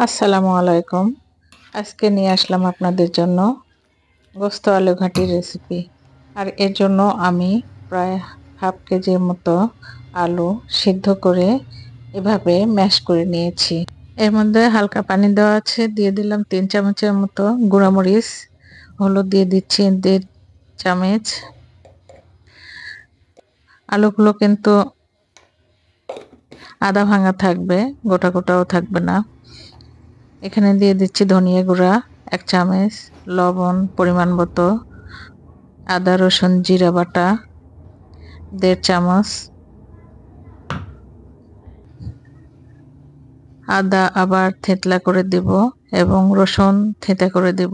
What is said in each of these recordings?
আসসালামু আলাইকুম। আজকে নিয়ে আসলাম আপনাদের জন্য গোস্ত আলু ঘাঁটির রেসিপি। আর এর জন্য আমি প্রায় হাফ কেজির মতো আলু সিদ্ধ করে এভাবে ম্যাশ করে নিয়েছি। এর মধ্যে হালকা পানি দেওয়া আছে, দিয়ে দিলাম 3 চামচের মতো গুঁড়ামরিচ, হলুদ দিয়ে দিচ্ছি 1.5 চামচ। আলুগুলো কিন্তু আধা ভাঙা থাকবে, গোটা গোটাও থাকবে না। এখানে দিয়ে দিচ্ছি ধনিয়া গুঁড়া 1 চামচ, লবণ পরিমাণ মতো, আদা রসুন জিরা বাটা 1.5 চামচ, আদা আবার থেতলা করে দেব এবং রসুন থেঁতা করে দেব।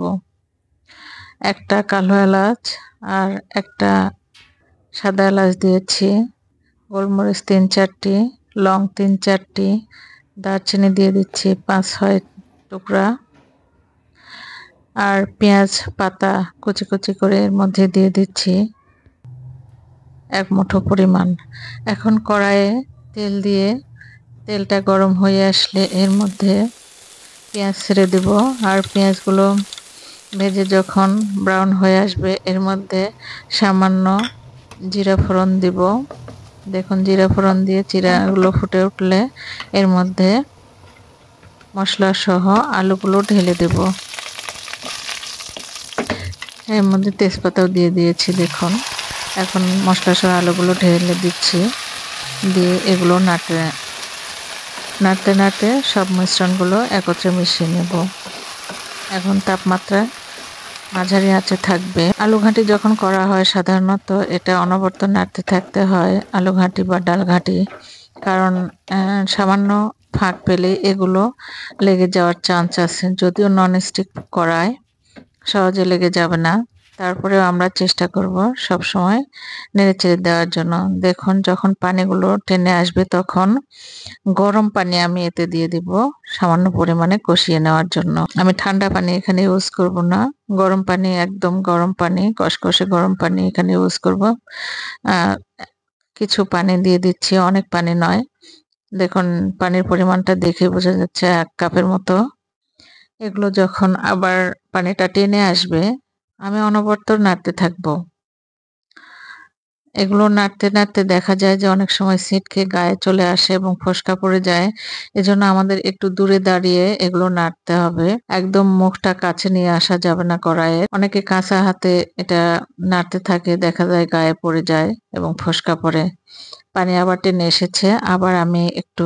একটা কালো এলাচ আর একটা সাদা এলাচ দিয়েছি, গোলমরিচ 3-4টি, লং 3-4টি, দারচিনি দিয়ে দিচ্ছি 5-6 টুকরা, আর পেঁয়াজ পাতা কুচি কুচি করে এর মধ্যে দিয়ে দিচ্ছি 1 মুঠো পরিমাণ। এখন কড়াইয়ে তেল দিয়ে তেলটা গরম হয়ে আসলে এর মধ্যে পেঁয়াজ ছেড়ে দেব। আর পেঁয়াজগুলো ভেজে যখন ব্রাউন হয়ে আসবে এর মধ্যে সামান্য জিরা ফোড়ন দিব। দেখুন জিরা ফোড়ন দিয়ে জিরাগুলো ফুটে উঠলে এর মধ্যে মশলা সহ আলুগুলো ঢেলে দেব। এর মধ্যে তেজপাতাও দিয়ে দিয়েছি। দেখুন এখন মশলা সহ আলুগুলো ঢেলে দিচ্ছি, দিয়ে এগুলো নাড়তে নাড়তে সব মিশ্রণগুলো একত্রে মিশিয়ে নেব। এখন তাপমাত্রা মাঝারি আঁচে থাকবে। আলু ঘাঁটি যখন করা হয় সাধারণত এটা অনবরত নাড়তে থাকতে হয়, আলু ঘাঁটি বা ডাল ঘাঁটি, কারণ সামান্য ফাঁক পেলে এগুলো লেগে যাওয়ার চান্স আছে। যদিও ননস্টিক কড়াই সহজে লেগে যাবে না, তারপরেও আমরা চেষ্টা করব সব সময় নেড়েচেড়ে দেওয়ার জন্য। দেখুন যখন পানিগুলো টেনে আসবে তখন গরম পানি আমি এতে দিয়ে দিব সামান্য পরিমাণে কষিয়ে নেওয়ার জন্য। আমি ঠান্ডা পানি এখানে ইউজ করব না, গরম পানি, একদম গরম পানি, কষকষে গরম পানি এখানে ইউজ করব। কিছু পানি দিয়ে দিচ্ছি, অনেক পানি নয়। দেখুন পানির পরিমাণটা দেখে বোঝা যাচ্ছে 1 কাপের মতো। এগুলো যখন আবার পানিটা টেনে আসবে আমি অনবরত নাড়তে থাকবো। এগুলো নাড়তে নাড়তে দেখা যায় যে অনেক সময় ছিটকে গায়ে চলে আসে এবং ফোস্কা পড়ে যায়। এজন্য আমাদের একটু দূরে দাঁড়িয়ে এগুলো নাড়তে হবে। একদম মুখটা কাছে নিয়ে আসা যাবে না কড়াইয়ের। অনেকে কাঁচা হাতে এটা নাড়তে থাকে, দেখা যায় গায়ে পড়ে যায় এবং ফোস্কা পড়ে। পানি আবার টেনে এসেছে, আবার আমি একটু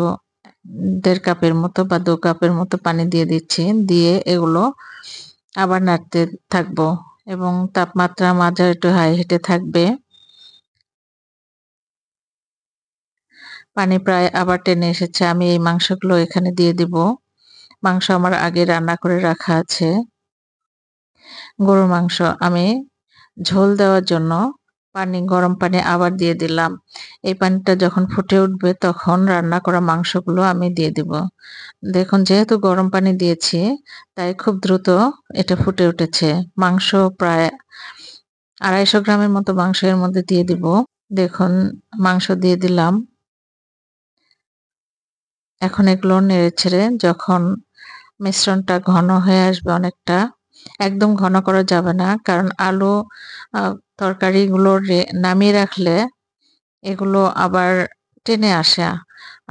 1.5 কাপের মতো বা 2 কাপের মতো পানি দিয়ে দিচ্ছি, দিয়ে এগুলো আবার নাড়তে থাকবো এবং তাপমাত্রা মাঝারি টু হাই হিটে থাকবে। পানি প্রায় আবার টেনে এসেছে, আমি এই মাংসগুলো এখানে দিয়ে দিব। মাংস আমার আগে রান্না করে রাখা আছে। গরুর মাংস আমি ঝোল দেওয়ার জন্য গরম পানি আবার দিয়ে দিলাম। এই পানিটা যখন ফুটে উঠবে তখন রান্না করা মাংসগুলো আমি দিয়ে দিব। দেখুন যেহেতু গরম পানি দিয়েছি তাই খুব দ্রুত এটা ফুটে উঠেছে। মাংস প্রায় 250 গ্রামের মতো মাংস এর মধ্যে দিয়ে দিব। দেখুন মাংস দিয়ে দিলাম। এখন এগুলো নেড়েচেড়ে যখন মিশ্রণটা ঘন হয়ে আসবে অনেকটা, একদম ঘন করা যাবে না, কারণ আলু তরকারিগুলো নামিয়ে রাখলে এগুলো আবার টেনে আসে।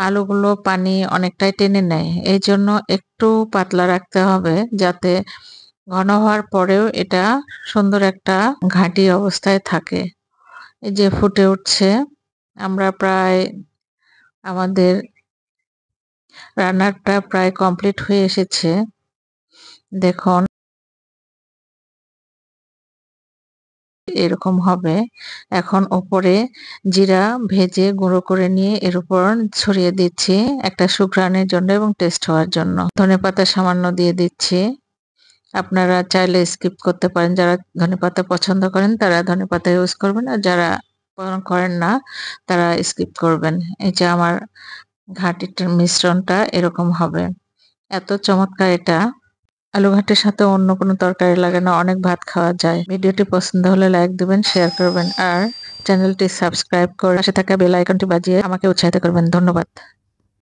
আলুগুলো পানি অনেকটাই টেনে নেয়, এই জন্য একটু পাতলা রাখতে হবে যাতে ঘন হওয়ার পরেও এটা সুন্দর একটা ঘাঁটি অবস্থায় থাকে। এই যে ফুটে উঠছে, আমরা প্রায় আমাদের রান্নাটা প্রায় কমপ্লিট হয়ে এসেছে। দেখুন এরকম হবে। এখন ওপরে জিরা ভেজে গুঁড়ো করে নিয়ে এর উপর ছড়িয়ে দিচ্ছি একটা সুঘ্রাণের জন্য এবং টেস্ট হওয়ার জন্য। ধনেপাতা সামান্য দিয়ে দিচ্ছি। আপনারা চাইলে স্কিপ করতে পারেন, যারা ধনেপাতা পছন্দ করেন তারা ধনেপাতা ইউজ করবেন, আর যারা করেন না তারা স্কিপ করবেন। এই যে আমার ঘাঁটিটার মিশ্রণটা এরকম হবে। এত চমৎকার এটা। আলু ঘাঁটির সাথে অন্য কোনো তরকারি লাগে না, অনেক ভাত খাওয়া যায়। ভিডিওটি পছন্দ হলে লাইক দিবেন, শেয়ার করবেন আর চ্যানেলটি সাবস্ক্রাইব করে পাশে থাকা বেল আইকনটি বাজিয়ে আমাকে উৎসাহিত করবেন। ধন্যবাদ।